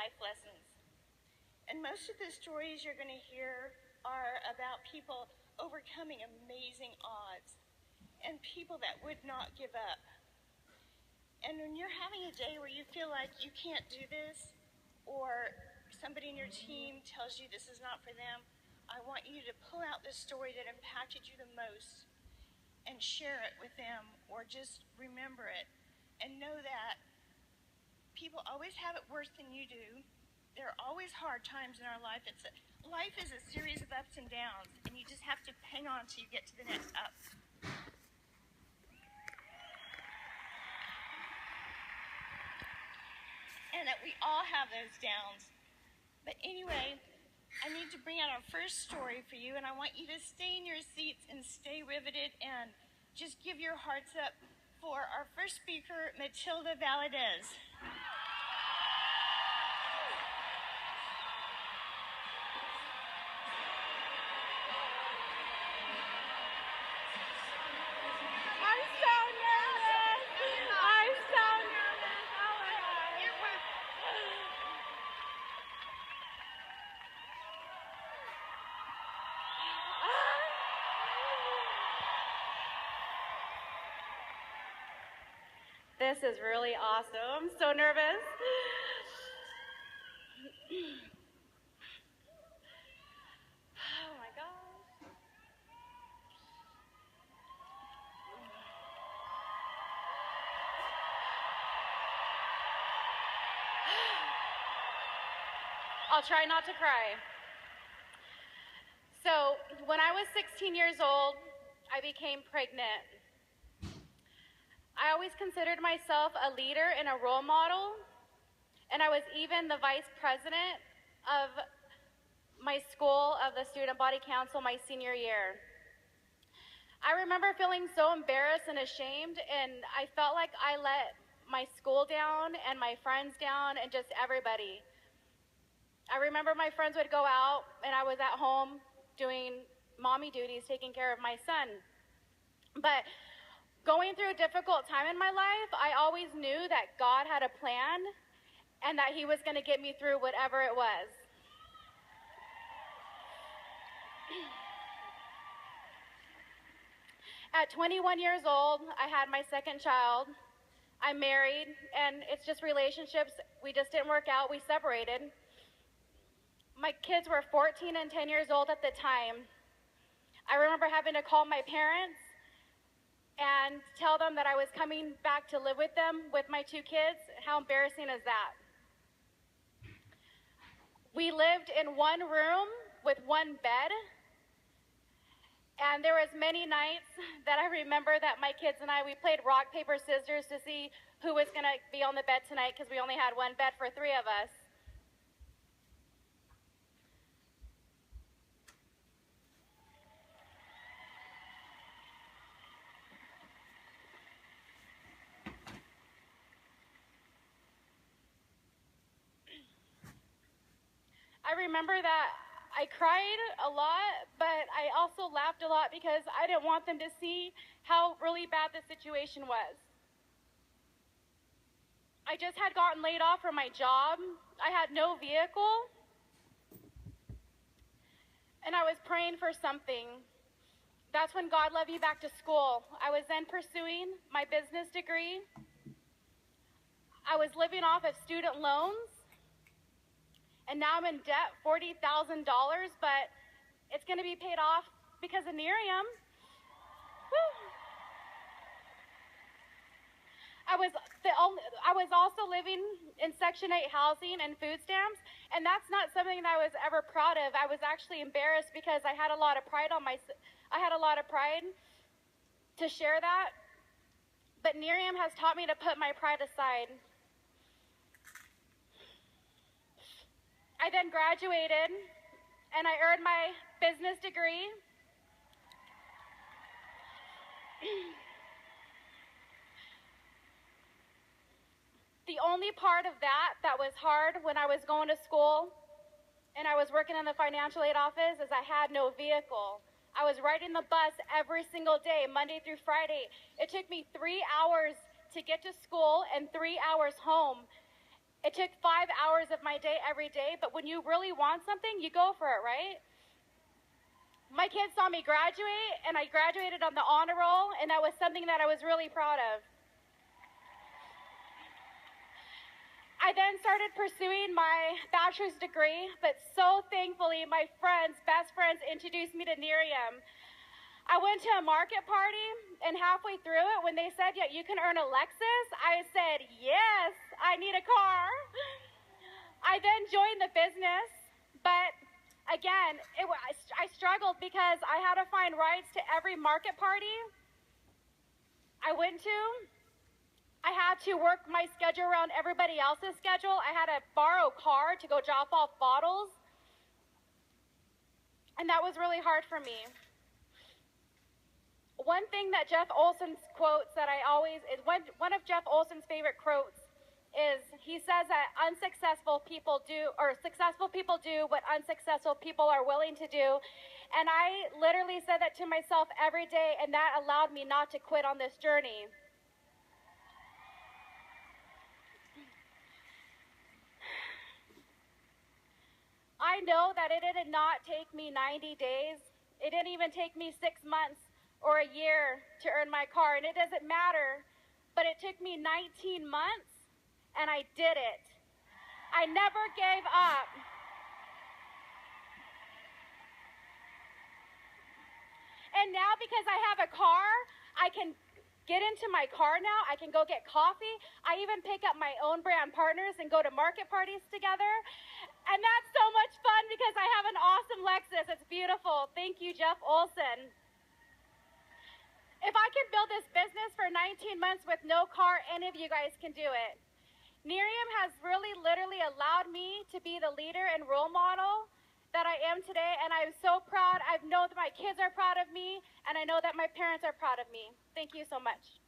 life lessons. And most of the stories you're going to hear are about people overcoming amazing odds and people that would not give up. And when you're having a day where you feel like you can't do this, or somebody in your team tells you this is not for them, I want you to pull out the story that impacted you the most and share it with them, or just remember it and know that people always have it worse than you do. There are always hard times in our life. Life is a series of ups and downs, and you just have to hang on till you get to the next up. And that we all have those downs. But anyway, I need to bring out our first story for you, and I want you to stay in your seats and stay riveted and just give your hearts up for our first speaker, Matilda Valadez. This is really awesome. I'm so nervous. Oh my gosh. I'll try not to cry. So, when I was 16 years old, I became pregnant. I always considered myself a leader and a role model, and I was even the vice president of my school, of the Student Body Council, my senior year. I remember feeling so embarrassed and ashamed, and I felt like I let my school down and my friends down and just everybody. I remember my friends would go out, and I was at home doing mommy duties, taking care of my son. But going through a difficult time in my life, I always knew that God had a plan and that He was going to get me through whatever it was. At 21 years old, I had my second child. I'm married, and it's just relationships. We just didn't work out. We separated. My kids were 14 and 10 years old at the time. I remember having to call my parents and tell them that I was coming back to live with them with my two kids. How embarrassing is that? We lived in one room with one bed, and there was many nights that I remember that my kids and we played rock, paper, scissors to see who was going to be on the bed tonight, because we only had one bed for three of us. I remember that I cried a lot, but I also laughed a lot because I didn't want them to see how really bad the situation was. I just had gotten laid off from my job. I had no vehicle. And I was praying for something. That's when God led me back to school. I was then pursuing my business degree. I was living off of student loans. And now I'm in debt, $40,000, but it's going to be paid off because of Nerium. Woo. I was also living in Section 8 housing and food stamps, and that's not something that I was ever proud of. I was actually embarrassed because I had a lot of pride to share that. But Nerium has taught me to put my pride aside. I then graduated, and I earned my business degree. The only part of that was hard when I was going to school and I was working in the financial aid office is I had no vehicle. I was riding the bus every single day, Monday through Friday. It took me 3 hours to get to school and 3 hours home. It took 5 hours of my day every day, but when you really want something, you go for it, right? My kids saw me graduate, and I graduated on the honor roll, and that was something that I was really proud of. I then started pursuing my bachelor's degree, but so thankfully, my best friends, introduced me to Nerium. I went to a market party, and halfway through it, when they said, yeah, you can earn a Lexus, I said, yes, I need a car. I then joined the business, but again, I struggled because I had to find rides to every market party I went to. I had to work my schedule around everybody else's schedule. I had to borrow a car to go drop off bottles. And that was really hard for me. One thing that Jeff Olson quotes that one of Jeff Olson's favorite quotes is he says that successful people do what unsuccessful people are willing to do. And I literally said that to myself every day, and that allowed me not to quit on this journey. I know that it did not take me 90 days. It didn't even take me 6 months or a year to earn my car, and it doesn't matter. But it took me 19 months, and I did it. I never gave up. And now because I have a car, I can get into my car now. I can go get coffee. I even pick up my own brand partners and go to market parties together. And that's so much fun because I have an awesome Lexus. It's beautiful. Thank you, Jeff Olson. If I can build this business for 19 months with no car, any of you guys can do it. Nerium has really literally allowed me to be the leader and role model that I am today, and I'm so proud. I know that my kids are proud of me, and I know that my parents are proud of me. Thank you so much.